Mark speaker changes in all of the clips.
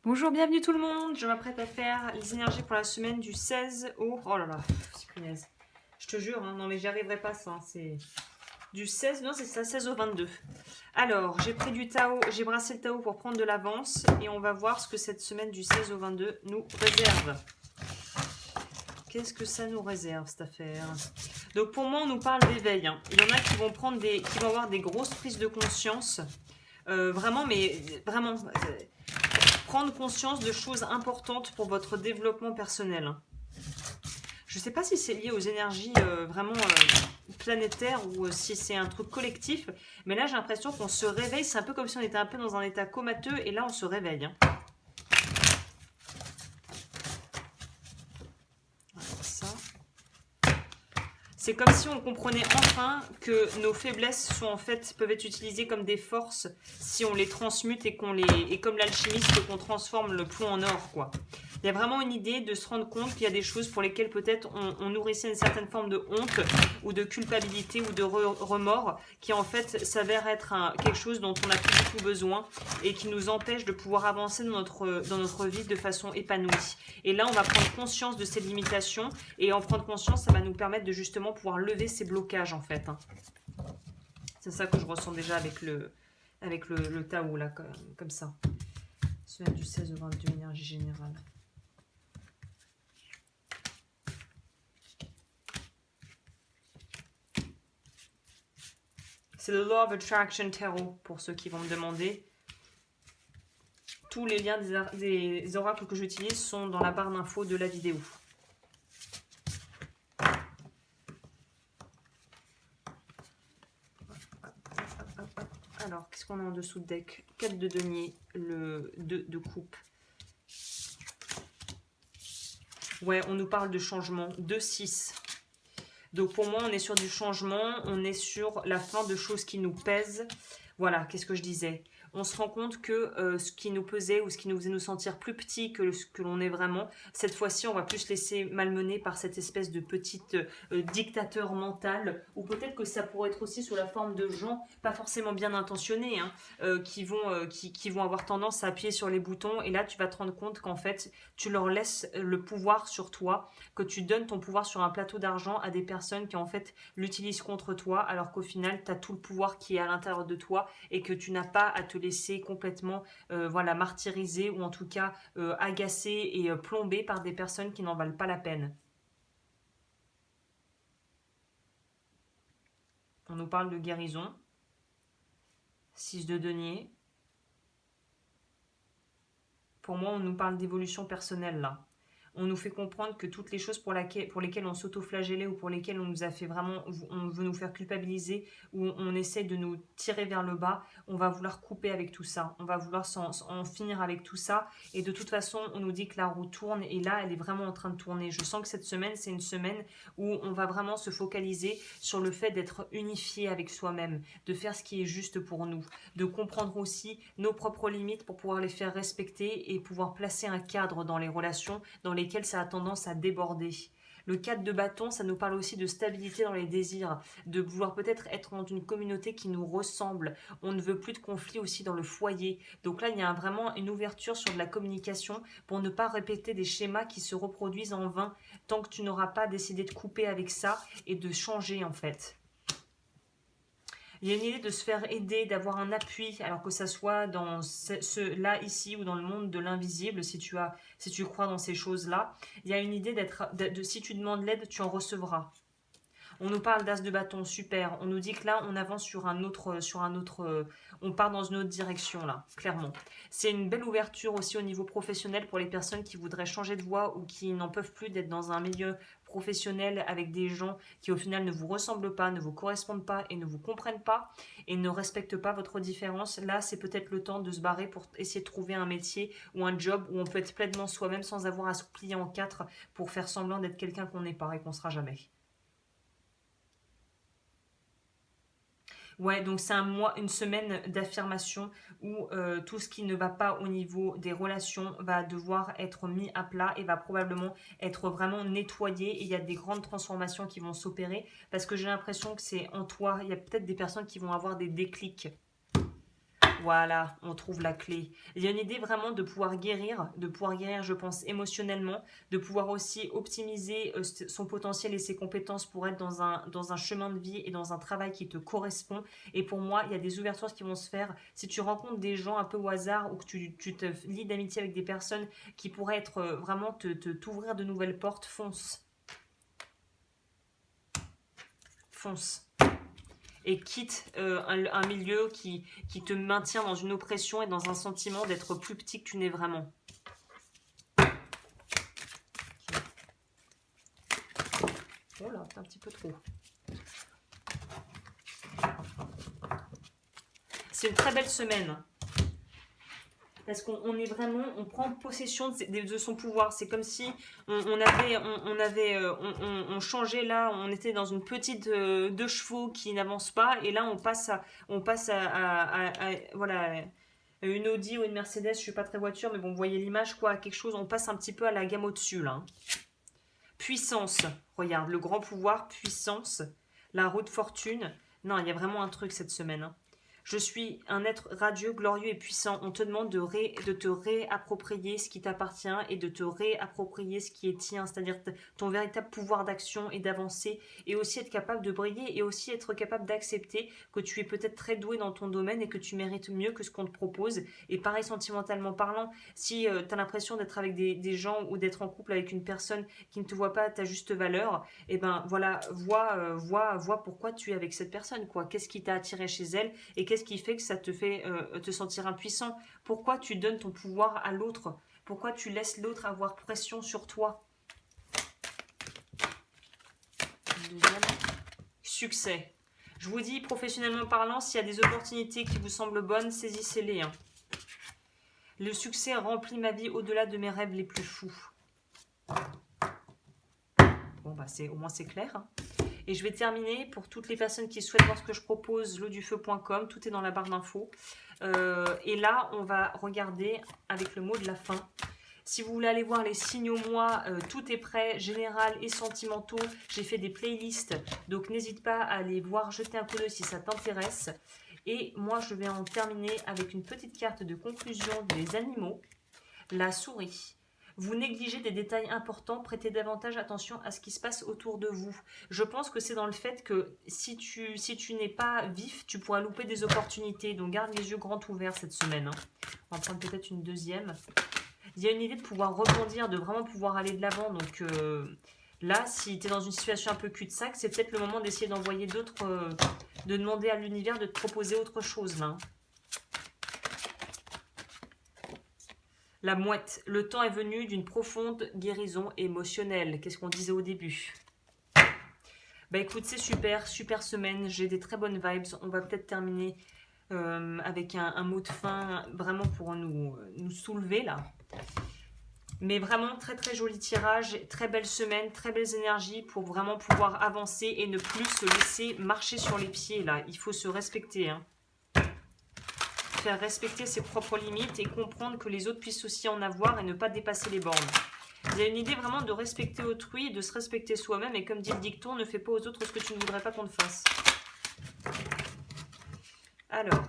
Speaker 1: Bonjour, bienvenue tout le monde. Je m'apprête à faire les énergies pour la semaine du 16 au... Oh là là, c'est punaise. Je te jure, hein, non mais j'y arriverai pas ça. C'est du 16, non c'est ça, 16 au 22. Alors, j'ai pris du Tao, j'ai brassé le Tao pour prendre de l'avance et on va voir ce que cette semaine du 16 au 22 nous réserve. Qu'est-ce que ça nous réserve cette affaire? Donc pour moi, on nous parle d'éveil. Hein. Il y en a qui vont qui vont avoir des grosses prises de conscience. Vraiment, mais vraiment... prendre conscience de choses importantes pour votre développement personnel. Je ne sais pas si c'est lié aux énergies vraiment planétaires ou si c'est un truc collectif, mais là j'ai l'impression qu'on se réveille, c'est un peu comme si on était un peu dans un état comateux et là on se réveille. Hein. Alors ça. C'est comme si on comprenait enfin que nos faiblesses sont en fait peuvent être utilisées comme des forces si on les transmute et comme l'alchimiste qu'on transforme le plomb en or quoi. Il y a vraiment une idée de se rendre compte qu'il y a des choses pour lesquelles peut-être on nourrissait une certaine forme de honte ou de culpabilité ou de remords qui en fait s'avère être quelque chose dont on n'a plus du tout besoin et qui nous empêche de pouvoir avancer dans notre vie de façon épanouie. Et là, on va prendre conscience de ces limitations et en prendre conscience, ça va nous permettre de justement pouvoir lever ces blocages en fait. Hein. C'est ça que je ressens déjà avec le Tao là, comme ça. Semaine du 16 au 22, énergie générale. C'est le Law of Attraction Tarot, pour ceux qui vont me demander. Tous les liens des oracles que j'utilise sont dans la barre d'infos de la vidéo. Alors, qu'est-ce qu'on a en dessous de deck? 4 de denier, le 2 de coupe. Ouais, on nous parle de changement. 2-6. Donc pour moi, on est sur du changement, on est sur la fin de choses qui nous pèsent. Voilà, qu'est-ce que je disais? On se rend compte que ce qui nous pesait ou ce qui nous faisait nous sentir plus petits que ce que l'on est vraiment, cette fois-ci, on va plus se laisser malmener par cette espèce de petite dictateur mental, ou peut-être que ça pourrait être aussi sous la forme de gens pas forcément bien intentionnés, hein, qui vont avoir tendance à appuyer sur les boutons, et là, tu vas te rendre compte qu'en fait, tu leur laisses le pouvoir sur toi, que tu donnes ton pouvoir sur un plateau d'argent à des personnes qui en fait l'utilisent contre toi, alors qu'au final tu as tout le pouvoir qui est à l'intérieur de toi et que tu n'as pas à te laisser complètement voilà, martyriser ou en tout cas agacer et plomber par des personnes qui n'en valent pas la peine. On nous parle de guérison. 6 de denier. Pour moi, on nous parle d'évolution personnelle là. On nous fait comprendre que toutes les choses pour lesquelles on s'auto-flagellait ou pour lesquelles on nous a fait vraiment, on veut nous faire culpabiliser ou on essaie de nous tirer vers le bas, on va vouloir couper avec tout ça. On va vouloir en finir avec tout ça. Et de toute façon, on nous dit que la roue tourne et là, elle est vraiment en train de tourner. Je sens que cette semaine, c'est une semaine où on va vraiment se focaliser sur le fait d'être unifié avec soi-même, de faire ce qui est juste pour nous, de comprendre aussi nos propres limites pour pouvoir les faire respecter et pouvoir placer un cadre dans les relations dans lesquelles ça a tendance à déborder. Le 4 de bâton, ça nous parle aussi de stabilité dans les désirs, de vouloir peut-être être dans une communauté qui nous ressemble. On ne veut plus de conflits aussi dans le foyer. Donc là, il y a vraiment une ouverture sur de la communication pour ne pas répéter des schémas qui se reproduisent en vain tant que tu n'auras pas décidé de couper avec ça et de changer en fait. Il y a une idée de se faire aider, d'avoir un appui, alors que ça soit dans là, ici, ou dans le monde de l'invisible, si tu crois dans ces choses-là. Il y a une idée si tu demandes l'aide, tu en recevras. On nous parle d'as de bâton, super. On nous dit que là, on avance on part dans une autre direction là, clairement. C'est une belle ouverture aussi au niveau professionnel pour les personnes qui voudraient changer de voie ou qui n'en peuvent plus d'être dans un milieu professionnel avec des gens qui au final ne vous ressemblent pas, ne vous correspondent pas et ne vous comprennent pas et ne respectent pas votre différence. Là, c'est peut-être le temps de se barrer pour essayer de trouver un métier ou un job où on peut être pleinement soi-même sans avoir à se plier en quatre pour faire semblant d'être quelqu'un qu'on n'est pas et qu'on sera jamais. Ouais, donc c'est une semaine d'affirmation où tout ce qui ne va pas au niveau des relations va devoir être mis à plat et va probablement être vraiment nettoyé. Et il y a des grandes transformations qui vont s'opérer parce que j'ai l'impression que c'est en toi. Il y a peut-être des personnes qui vont avoir des déclics. Voilà, on trouve la clé. Il y a une idée vraiment de pouvoir guérir, je pense, émotionnellement, de pouvoir aussi optimiser son potentiel et ses compétences pour être dans un chemin de vie et dans un travail qui te correspond. Et pour moi, il y a des ouvertures qui vont se faire. Si tu rencontres des gens un peu au hasard ou que tu te lis d'amitié avec des personnes qui pourraient être vraiment t'ouvrir de nouvelles portes, fonce. Fonce. Et quitte un milieu qui te maintient dans une oppression et dans un sentiment d'être plus petit que tu n'es vraiment. Oh là, c'est un petit peu trop. C'est une très belle semaine. Parce qu'on est vraiment, on prend possession de son pouvoir. C'est comme si on changeait là, on était dans une petite 2 chevaux qui n'avance pas, et là on passe voilà, une Audi ou une Mercedes. Je suis pas très voiture, mais bon, vous voyez l'image quoi, quelque chose. On passe un petit peu à la gamme au-dessus là. Puissance, regarde, le grand pouvoir, puissance, la roue de fortune. Non, il y a vraiment un truc cette semaine. Hein. Je suis un être radieux, glorieux et puissant. On te demande de te réapproprier ce qui t'appartient et de te réapproprier ce qui est tien, c'est-à-dire ton véritable pouvoir d'action et d'avancer, et aussi être capable de briller et aussi être capable d'accepter que tu es peut-être très doué dans ton domaine et que tu mérites mieux que ce qu'on te propose. Et pareil, sentimentalement parlant, si tu as l'impression d'être avec des gens ou d'être en couple avec une personne qui ne te voit pas à ta juste valeur, et ben voilà, vois pourquoi tu es avec cette personne, quoi. Qu'est-ce qui t'a attiré chez elle et qu'est-ce qui fait que ça te fait te sentir impuissant? Pourquoi tu donnes ton pouvoir à l'autre? Pourquoi tu laisses l'autre avoir pression sur toi? Deuxième. Succès. Je vous dis, professionnellement parlant, s'il y a des opportunités qui vous semblent bonnes, saisissez-les. Hein. Le succès remplit ma vie au-delà de mes rêves les plus fous. Bon, bah au moins c'est clair. Hein. Et je vais terminer pour toutes les personnes qui souhaitent voir ce que je propose, lodufeu.com, tout est dans la barre d'infos. Et là, on va regarder avec le mot de la fin. Si vous voulez aller voir les signaux moi, tout est prêt, général et sentimentaux. J'ai fait des playlists, donc n'hésite pas à aller voir, jeter un coup d'œil si ça t'intéresse. Et moi, je vais en terminer avec une petite carte de conclusion des animaux. La souris. Vous négligez des détails importants, prêtez davantage attention à ce qui se passe autour de vous. Je pense que c'est dans le fait que si tu n'es pas vif, tu pourras louper des opportunités. Donc garde les yeux grands ouverts cette semaine. Hein. On va prendre peut-être une deuxième. Il y a une idée de pouvoir rebondir, de vraiment pouvoir aller de l'avant. Donc là, si tu es dans une situation un peu cul-de-sac, c'est peut-être le moment d'essayer d'envoyer d'autres... de demander à l'univers de te proposer autre chose là. La mouette, le temps est venu d'une profonde guérison émotionnelle. Qu'est-ce qu'on disait au début? Bah écoute, c'est super, super semaine. J'ai des très bonnes vibes. On va peut-être terminer avec un mot de fin, vraiment pour nous soulever là. Mais vraiment, très très joli tirage, très belle semaine, très belles énergies pour vraiment pouvoir avancer et ne plus se laisser marcher sur les pieds là. Il faut se respecter, hein. Faire respecter ses propres limites et comprendre que les autres puissent aussi en avoir et ne pas dépasser les bornes. Il y a une idée vraiment de respecter autrui et de se respecter soi-même, et comme dit le dicton, ne fais pas aux autres ce que tu ne voudrais pas qu'on te fasse. Alors.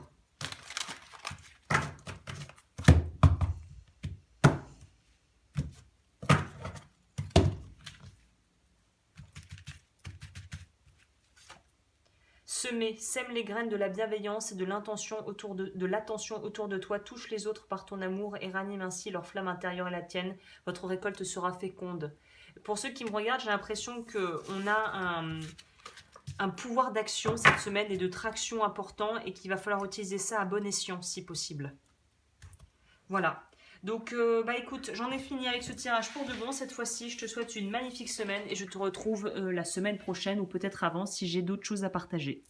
Speaker 1: Sème les graines de la bienveillance et de l'intention autour de l'attention autour de toi, touche les autres par ton amour et ranime ainsi leur flamme intérieure et la tienne. Votre récolte sera féconde. Pour ceux qui me regardent, j'ai l'impression qu'on a un pouvoir d'action cette semaine et de traction important et qu'il va falloir utiliser ça à bon escient si possible. Voilà. Donc, écoute, j'en ai fini avec ce tirage pour de bon cette fois-ci. Je te souhaite une magnifique semaine et je te retrouve la semaine prochaine ou peut-être avant si j'ai d'autres choses à partager.